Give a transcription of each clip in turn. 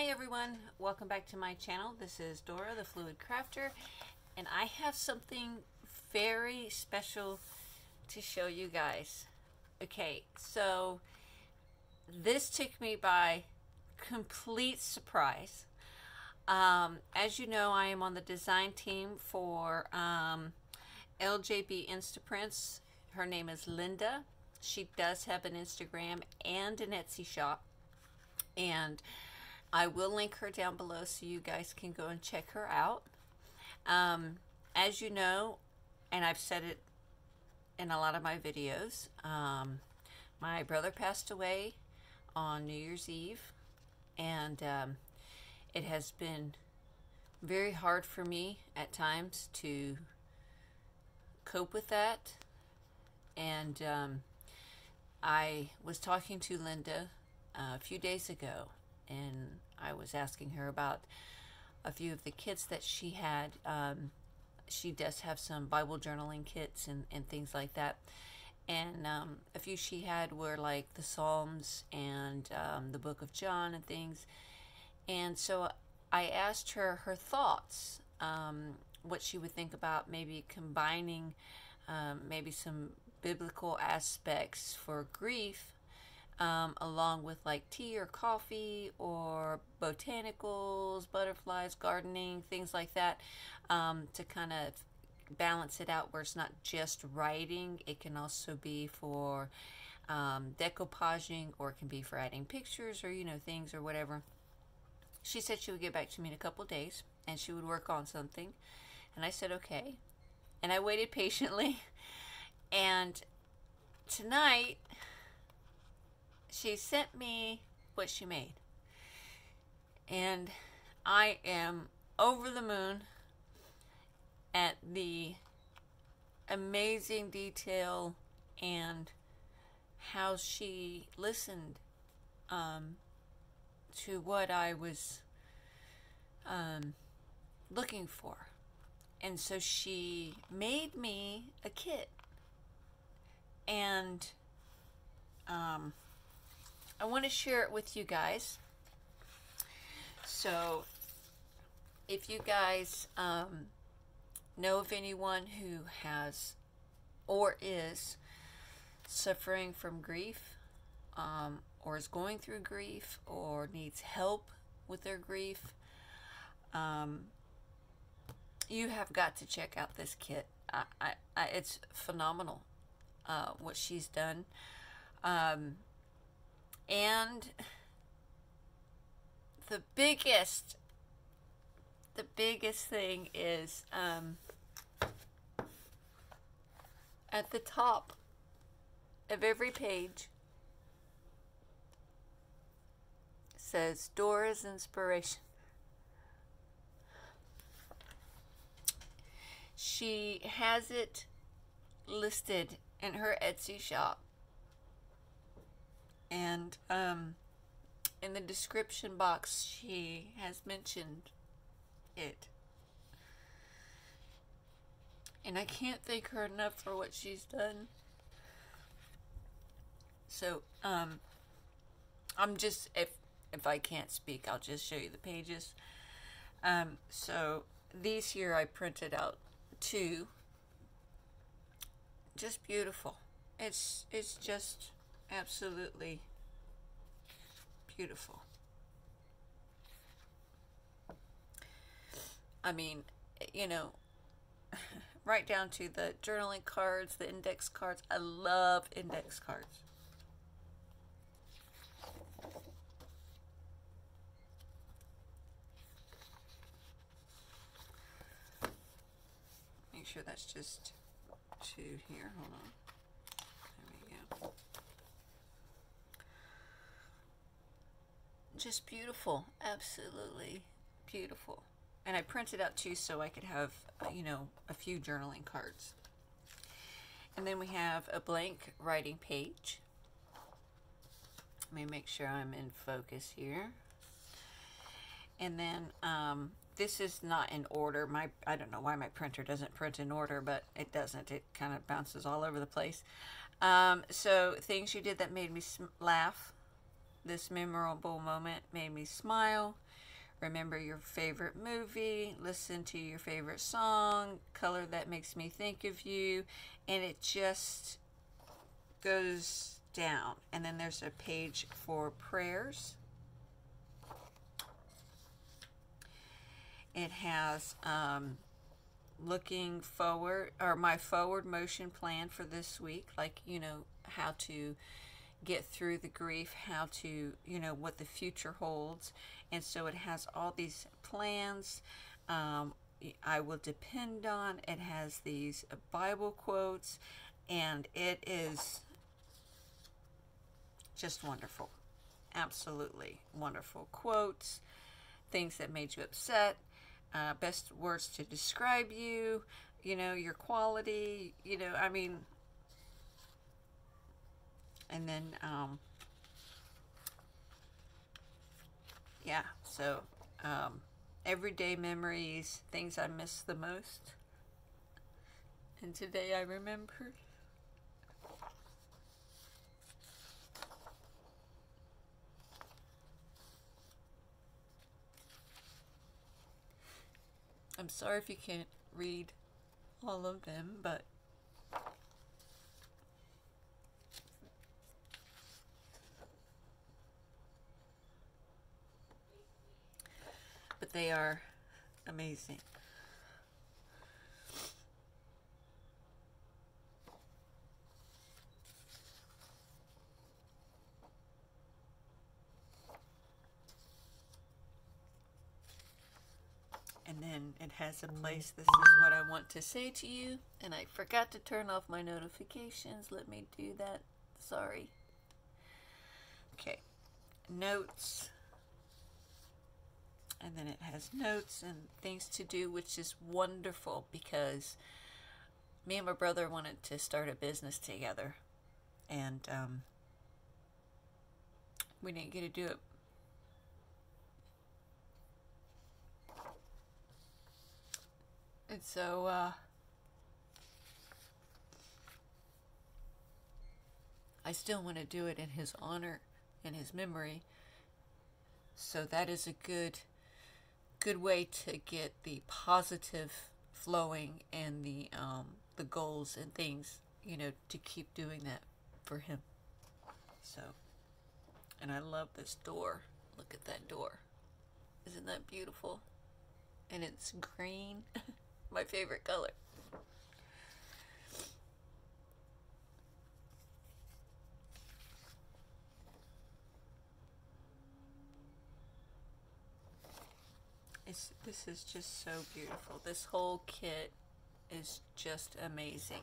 Hi everyone, welcome back to my channel. This is Dora the Fluid Crafter, and I have something very special to show you guys. Okay, so this took me by complete surprise. As you know, I am on the design team for LJBinstaprints. Her name is Linda. She does have an Instagram and an Etsy shop, and I will link her down below so you guys can go and check her out. As you know, and I've said it in a lot of my videos, my brother passed away on New Year's Eve, and it has been very hard for me at times to cope with that. And I was talking to Linda a few days ago, and I was asking her about a few of the kits that she had. She does have some Bible journaling kits and things like that, and a few she had were like the Psalms and the book of John and things. And so I asked her her thoughts, what she would think about maybe combining maybe some biblical aspects for grief, along with like tea or coffee or botanicals, butterflies, gardening, things like that, to kind of balance it out where it's not just writing. It can also be for decoupaging, or it can be for adding pictures, or things or whatever. She said she would get back to me in a couple days and she would work on something, and I said okay, and I waited patiently. And tonight she sent me what she made, and I am over the moon at the amazing detail and how she listened to what I was looking for. And so she made me a kit, and I want to share it with you guys. So if you guys know of anyone who has or is suffering from grief, or is going through grief, or needs help with their grief, you have got to check out this kit. It's phenomenal what she's done. And the biggest thing is at the top of every page says Dora's Inspiration. She has it listed in her Etsy shop, and in the description box she has mentioned it, and I can't thank her enough for what she's done. So I'm just, if I can't speak, I'll just show you the pages. So these here I printed out too. Just beautiful. It's just absolutely beautiful. I mean, right down to the journaling cards, the index cards. I love index cards. Make sure that's just two here. Hold on. There we go. Just beautiful. Absolutely beautiful. And I printed out too so I could have, a few journaling cards. And then we have a blank writing page. Let me make sure I'm in focus here. And then this is not in order. I don't know why my printer doesn't print in order, but it doesn't. It kind of bounces all over the place. So things you did that made me laugh. This memorable moment made me smile. remember your favorite movie, listen to your favorite song, color that makes me think of you, and it just goes down. And then there's a page for prayers. It has looking forward, or my forward motion plan for this week, like, you know, how to get through the grief, how to, you know, what the future holds. And so it has all these plans I will depend on. It has these Bible quotes, and it is just wonderful. Absolutely wonderful quotes, things that made you upset, best words to describe you, you know, your quality, you know, I mean, and then, yeah, so, everyday memories, things I miss the most, and today I remembered. I'm sorry if you can't read all of them, but they are amazing. And then it has a place, this is what I want to say to you, and I forgot to turn off my notifications. Let me do that. Sorry. Okay. Notes. And then it has notes and things to do, which is wonderful because me and my brother wanted to start a business together, and we didn't get to do it. And so I still want to do it in his honor, in his memory. So that is a good way to get the positive flowing, and the goals and things, you know, to keep doing that for him. So, and I love this door. Look at that door. Isn't that beautiful? And it's green. My favorite color. This is just so beautiful. This whole kit is just amazing.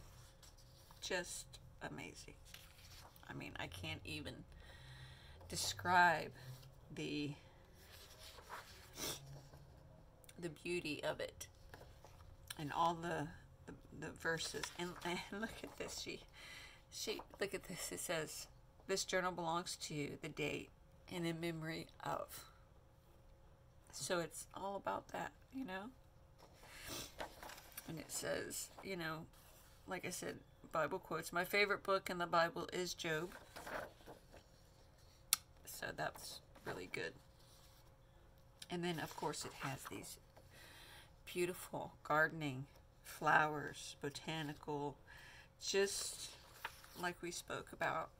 Just amazing. I mean, I can't even describe the beauty of it, and all the verses. And look at this. She look at this. It says, "This journal belongs to you, the date, and in memory of." So it's all about that, you know. And it says, you know, like I said, Bible quotes. My favorite book in the Bible is Job. So that's really good. And then, of course, it has these beautiful gardening, flowers, botanical, just like we spoke about.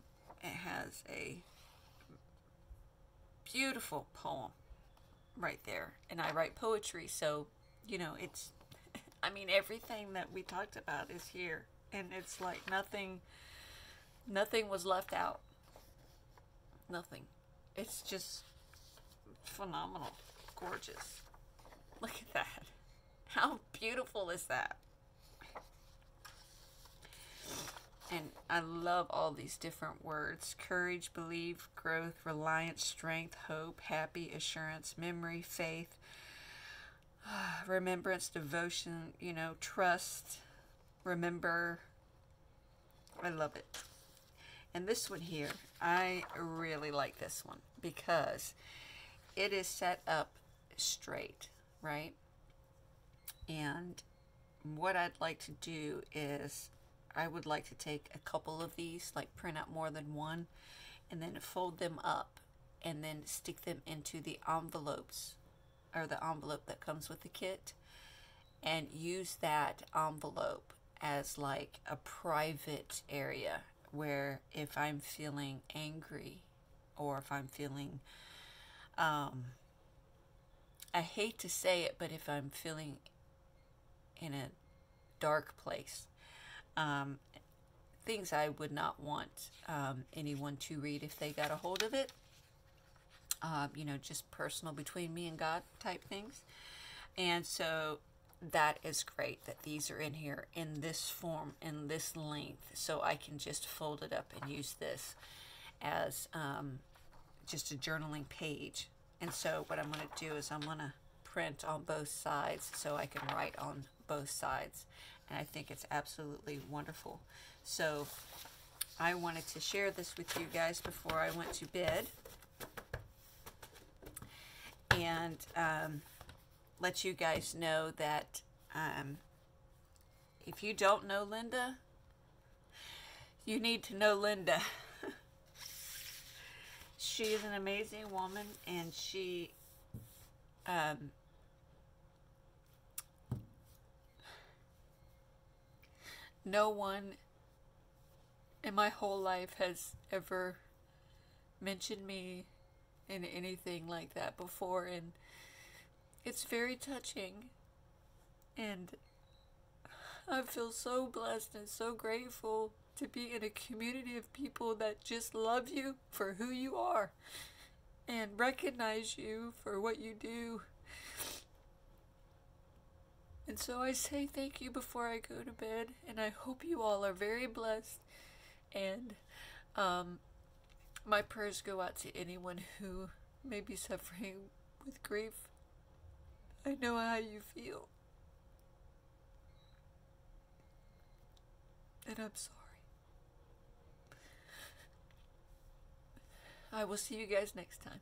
It has a beautiful poem right there. And I write poetry, so, you know, it's, I mean, everything that we talked about is here. And it's like nothing was left out. Nothing. It's just phenomenal. Gorgeous. Look at that. How beautiful is that? And I love all these different words. Courage, belief, growth, reliance, strength, hope, happy, assurance, memory, faith, remembrance, devotion, you know, trust, remember. I love it. And this one here, I really like this one because it is set up straight, right? And what I'd like to do is, I would like to take a couple of these, like print out more than one, and then fold them up and then stick them into the envelopes or the envelope that comes with the kit, and use that envelope as like a private area where if I'm feeling angry or if I'm feeling, I hate to say it, but if I'm feeling in a dark place, things I would not want anyone to read if they got a hold of it, you know, just personal between me and God type things. And so that is great that these are in here in this form, in this length, so I can just fold it up and use this as just a journaling page. And so what I'm going to do is I'm going to print on both sides so I can write on both sides, and I think it's absolutely wonderful. So I wanted to share this with you guys before I went to bed, and let you guys know that if you don't know Linda, you need to know Linda. She is an amazing woman, and she no one in my whole life has ever mentioned me in anything like that before, and it's very touching, and I feel so blessed and so grateful to be in a community of people that just love you for who you are and recognize you for what you do. And so I say thank you before I go to bed, and I hope you all are very blessed, and my prayers go out to anyone who may be suffering with grief. I know how you feel, and I'm sorry. I will see you guys next time.